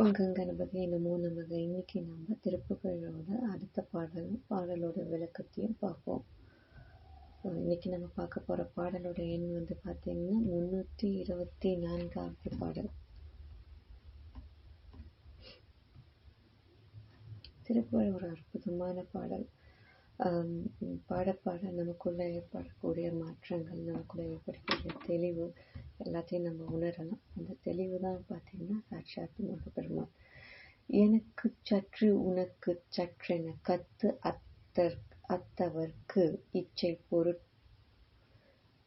உங்க கணபதி நமோ நமக. இன்னைக்கு நம்ம திருப்புகழோட அடுத்த பாடலோட விளக்கத்தையும் பார்ப்போம். இன்னைக்கு நம்ம பார்க்க போற பாடலோட எண் பார்த்தீங்கன்னா 324வது பாடல். திருப்புகழ் ஒரு அற்புதமான பாடல். பாட பாட நமக்குள்ள ஏற்படக்கூடிய மாற்றங்கள், நமக்குள்ள ஏற்படக்கூடிய தெளிவு எல்லாத்தையும் நம்ம உணரலாம். அந்த தெளிவு தான் பார்த்தீங்கன்னா சாட்சாத் முருகப்பெருமான். எனக்கு சற்று உனக்கு சற்றென கத்து அத்தவர்க்கு இச்சை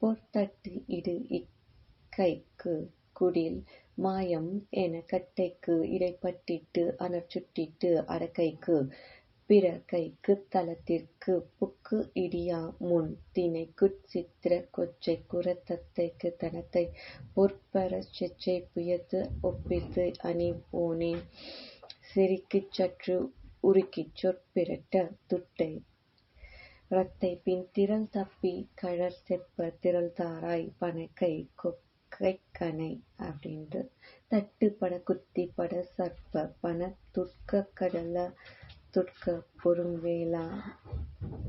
பொறுத்தட்டு இடு இக்கைக்கு குடில் மாயம் என கட்டைக்கு இடைப்பட்டிட்டு அனர்ச்சுட்டிட்டு அடக்கைக்கு பிற கைக்கு தலத்திற்கு புக்கு இடியா முன் திணைக்குச் சித்திர கொச்சை குரத்தத்தைக்கு தனத்தை பொற்பர செச்சை புயத்து ஒப்பித்து அணிவோனே சிரிக்குச் சற்று உருக்கிச் சொற்பிரட்ட துட்டை ரத்தை பின் திரள் தப்பி கழற் செப்ப திரள் தாராய் பனக்கை கொக்கைக்கனை அப்படின்ட்டு தட்டு பட குத்தி பட சற்ப பன துட்க கடல துட்க பொறும்வேலா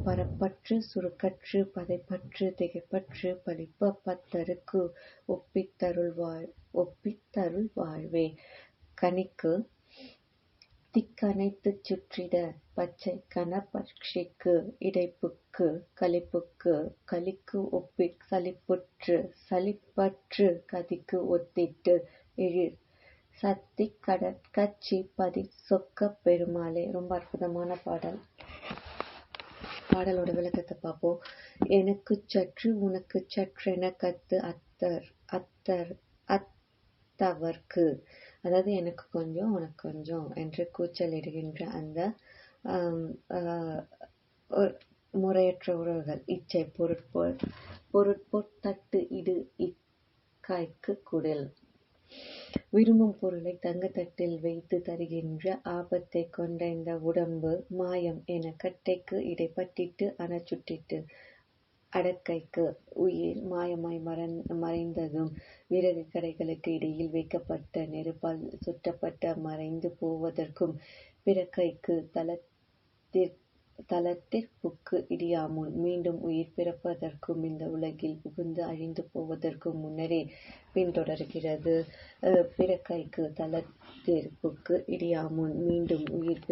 பரப்பற்று சுருக்கற்று பதைப்பற்று திகைப்பற்று பலிப்ப பத்தருக்கு ஒப்பித்தருள் வாழ்வே கனிக்கு திக்கனைத்துச் சுற்றிட பச்சை கனபக்ஷிக்கு இடைப்புக்கு கலிப்புக்கு கலிக்கு ஒப்பிற் சலிப்புற்று சலிப்பற்று கதிக்கு ஒத்திட்டு எழிற் சத்தி கடற்கச்சி பதி சொக்க பெருமாளே. ரொம்ப அற்புதமான பாடல். பாடலோட விளக்கத்தை பார்ப்போம். எனக்கு சற்று உனக்கு சற்றென கத்து அத்தவர்க்கு, அதாவது எனக்கு கொஞ்சம் உனக்கு கொஞ்சம் என்று கூச்சலிடுகின்ற அந்த முறையற்ற உறவுகள் இச்சை பொருட்பொருத்தட்டு இடு இக்காய்க்கு குடில் விரும்பும் பொருளை தங்கத்தட்டில் வைத்து தருகின்ற ஆபத்தை கொண்ட இந்த உடம்பு மாயம் என கட்டைக்கு இடைப்பட்டிட்டு அனச்சுட்டிட்டு அடக்கைக்கு உயிர் மாயமாய் மறைந்ததும் விறகு கரைகளுக்கு இடையில் வைக்கப்பட்ட நெருப்பால் சுட்டப்பட்ட மறைந்து போவதற்கும் பிறக்கைக்கு தலத்திற்புக்கு இடியாமுன் மீண்டும் உயிர் பிறப்பதற்கும் இந்த உலகில் புகுந்து அழிந்து போவதற்கும் முன்னரே பின்தொடர்கிறது. பிறக்கைக்கு தலத்திற்புக்கு இடியாமுன் மீண்டும் உயிர்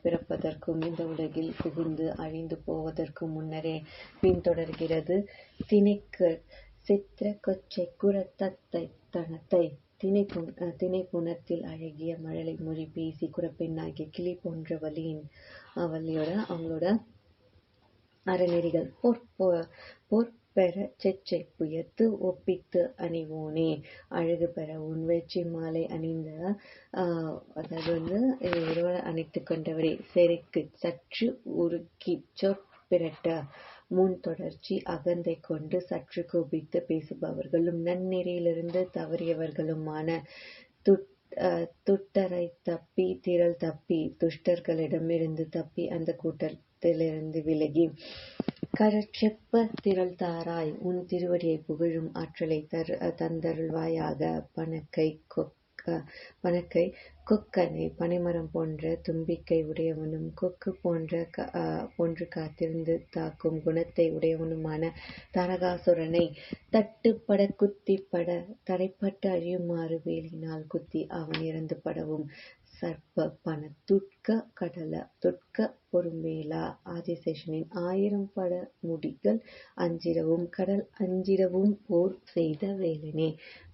பிறப்பதற்கும் இந்த உலகில் புகுந்து அழிந்து போவதற்கும் முன்னரே பின்தொடர்கிறது. திணைக்கு சித்திர கொச்சை குரத்தத்தை தனத்தை திணைப்புணத்தில் அழகிய மழலை மொழி பேசி குறப்பெண்ணாகிய கிளி போன்ற அவங்களோட அறநெறிகள் பொற்பெற செச்சை புயத்து ஒப்பித்து அணிவோனே அழகு பெற உன் வெற்றி மாலை அணிந்த அதாவது அணைத்து கொண்டவரே செருக்கு சற்று உருக்கி சொற்பிரட்ட முன் தொடர்ச்சி அகந்தை கொண்டு சற்று கோபித்து பேசுபவர்களும் நன்னெறியிலிருந்து தவறியவர்களுமான துட்டரை தப்பி திரள் தப்பி துஷ்டர்களிடமிருந்து தப்பி அந்த கூட்டத்திலிருந்து விலகி கழற்செப்ப திரள் தாராய் உன் திருவடியை புகழும் ஆற்றலை தந்தருள்வாயாக பனக்கை கொக்கனை பனைமரம் போன்ற தும்பிக்கை உடையவனும் கொக்கு போன்று காத்திருந்து தாக்கும் குணத்தை உடையவனுமான தாரகாசுரனை தட்டுப்பட குத்திப்பட தடைப்பட்டு அழியுமாறு வேலினால் குத்தி அவன் இறந்து படவும் சர்ப்ப பன துட்க கடல துட்க பொறும்வேலா ஆதிசேஷனின் 1000 பட முடிகள் அஞ்சிடவும் கடல் அஞ்சிடவும் போர் செய்த வேலனே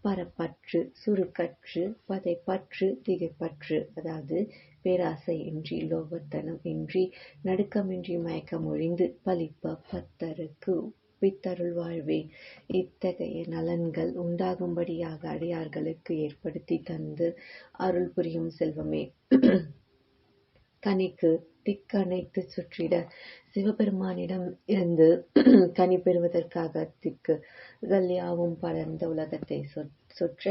பரப்பற்று சுருக்கற்று பதைப்பற்று திகைப்பற்று, அதாவது பேராசை இன்றி லோபத்தனம் இன்றி நடுக்கமின்றி மயக்கம் ஒழிந்து பலிப்ப பத்தருக்கு ஒப்பித்தருள் வாழ்வே. இத்தகைய நலன்கள் உண்டாகும்படியாக அடியார்களுக்கு ஏற்படுத்தி தந்து அருள் புரியும் செல்வமே. கனிக்கு திக்கனைத்து சுற்றிட சிவபெருமானிடம் இருந்து கனி பெறுவதற்காக திக்குகள் யாவும் படர்ந்த உலகத்தை சுற்ற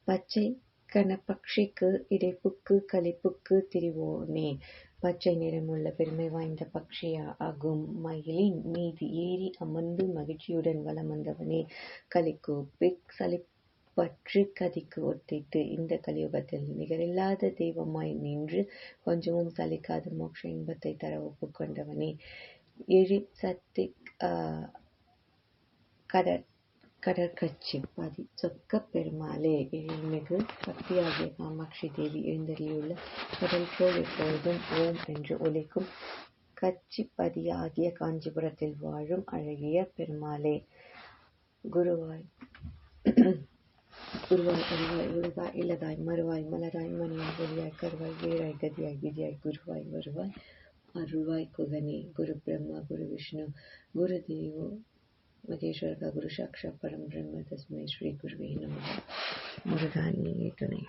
பச்சை கனபக்ஷிக்கு இடைப்புக்கு கலிப்புக்கு திரிவோனே பச்சை நிறமுள்ள பெருமை வாய்ந்த பக்ஷியாகும் மயிலின் மீது ஏறி அமர்ந்து மகிழ்ச்சியுடன் வலம் வந்தவனே கலிக்கு பற்றி கதிக்கு ஒத்திட்டு இந்த கலியுகத்தில் நிகரில்லாத தெய்வமாய் நின்று கொஞ்சமும் சலிக்காத மோட்ச இன்பத்தை தர ஒப்புக்கொண்டவனே, எழிற்சத்தி கடற்கட்சி பதி சொக்கப் பெருமாளே, எழில்மிகு சக்தியாகிய காமாட்சி தேவி எழுந்தருளியுள்ள கடல் போல் எப்பொழுதும் ஓம் என்று ஒலிக்கும் கச்சிப்பதியாகிய காஞ்சிபுரத்தில் வாழும் அழகிய பெருமாளே, குருவாய் அருவாய் உருவாய் இல்லதாய் மறுவாய் மலராய் மணியாய் ஒளியாய் கருவாய் வேறாய் கதியாய் விதியாய் குருவாய் வருவாய் அருள்வாய் குகனே. குரு பிரம்மா குரு விஷ்ணு குரு தேவோ மகேஸ்வர குரு சாக்ஷாத் பரம் பிரம்ம தஸ்மை ஸ்ரீ குருவே நமः. முருகா நீயே துணை.